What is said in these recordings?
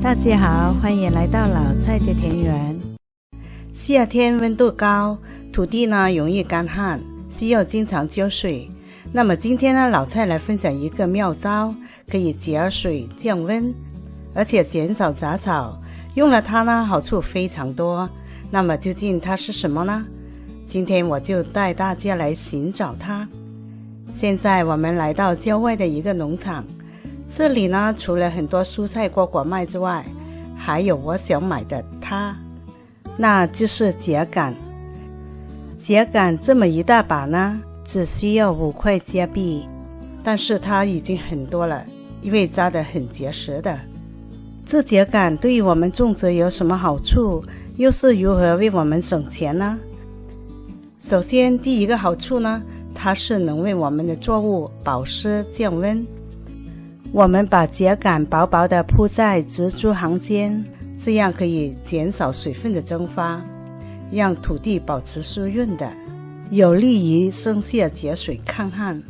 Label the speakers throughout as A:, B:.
A: 大家好，欢迎来到老蔡的田园。夏天温度高，土地呢容易干旱，需要经常浇水。那么今天呢，老蔡来分享一个妙招，可以节水降温，而且减少杂草。用了它呢，好处非常多。那么究竟它是什么呢？今天我就带大家来寻找它。现在我们来到郊外的一个农场，这里呢除了很多蔬菜果果卖之外，还有我想买的它，那就是秸秆。秸秆这么一大把呢，只需要5块加币，但是它已经很多了，因为扎得很结实的。这秸秆对于我们种植有什么好处，又是如何为我们省钱呢？首先第一个好处呢，它是能为我们的作物保湿降温。我们把秸秆薄薄地铺在植株行间，这样可以减少水分的蒸发，让土地保持湿润的，有利于生泻节水抗旱。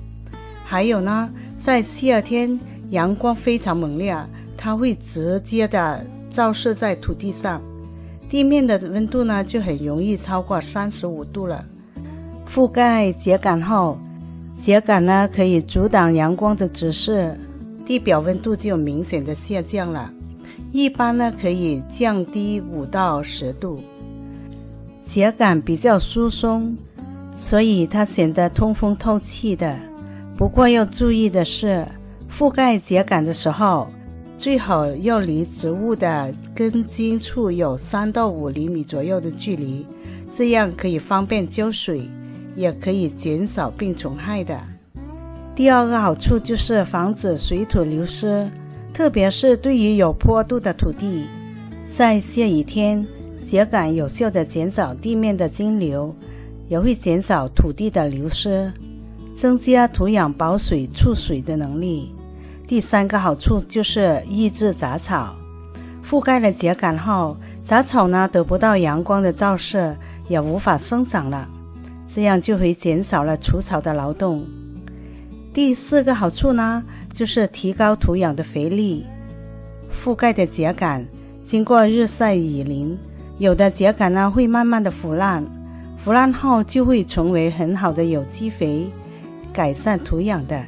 A: 还有呢，在夏天阳光非常猛烈，它会直接的照射在土地上，地面的温度呢就很容易超过35度了。覆盖秸秆后，秸秆呢可以阻挡阳光的直射，地表温度就明显的下降了，一般呢可以降低5到10度。秸秆比较疏松，所以它显得通风透气的。不过要注意的是，覆盖秸秆的时候，最好要离植物的根茎处有3到5厘米左右的距离，这样可以方便浇水，也可以减少病虫害的。第二个好处就是防止水土流失，特别是对于有坡度的土地。在下雨天，秸秆有效地减少地面的径流，也会减少土地的流失，增加土壤保水储水的能力。第三个好处就是抑制杂草。覆盖了秸秆后，杂草呢得不到阳光的照射，也无法生长了，这样就会减少了除草的劳动。第4个好处呢，就是提高土壤的肥力。覆盖的秸秆经过日晒雨淋，有的秸秆呢会慢慢的腐烂，腐烂后就会成为很好的有机肥，改善土壤的。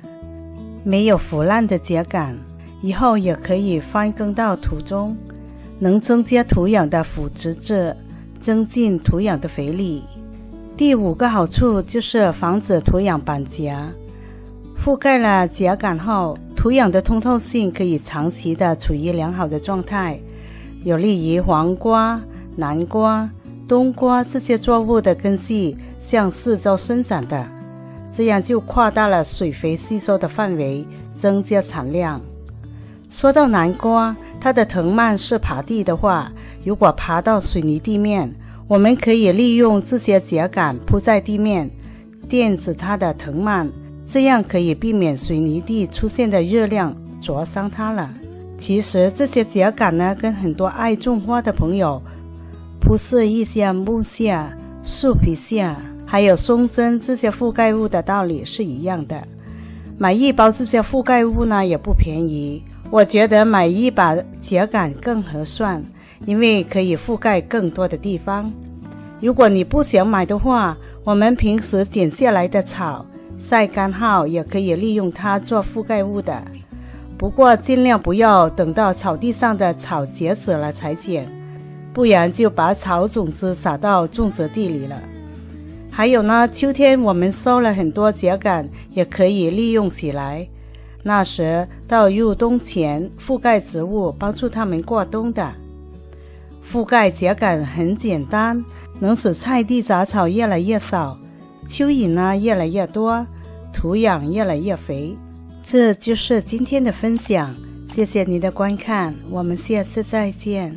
A: 没有腐烂的秸秆以后也可以翻耕到土中，能增加土壤的腐殖质，增进土壤的肥力。第5个好处就是防止土壤板夹。覆盖了秸秆后，土壤的通透性可以长期的处于良好的状态，有利于黄瓜、南瓜、冬瓜这些作物的根系向四周伸展的，这样就扩大了水肥吸收的范围，增加产量。说到南瓜，它的藤蔓是爬地的话，如果爬到水泥地面，我们可以利用这些秸秆铺在地面，垫着它的藤蔓，这样可以避免水泥地出现的热量灼伤它了。其实这些秸秆呢，跟很多爱种花的朋友铺设一些木屑、树皮屑还有松针这些覆盖物的道理是一样的。买一包这些覆盖物呢也不便宜，我觉得买一把秸秆更合算，因为可以覆盖更多的地方。如果你不想买的话，我们平时剪下来的草晒干后也可以利用它做覆盖物的，不过尽量不要等到草地上的草结籽了才剪，不然就把草种子撒到种植地里了。还有呢，秋天我们收了很多秸秆，也可以利用起来，那时到入冬前覆盖植物，帮助它们过冬的。覆盖秸秆很简单，能使菜地杂草越来越少，蚯蚓呢越来越多，土壤越来越肥。这就是今天的分享，谢谢你的观看，我们下次再见。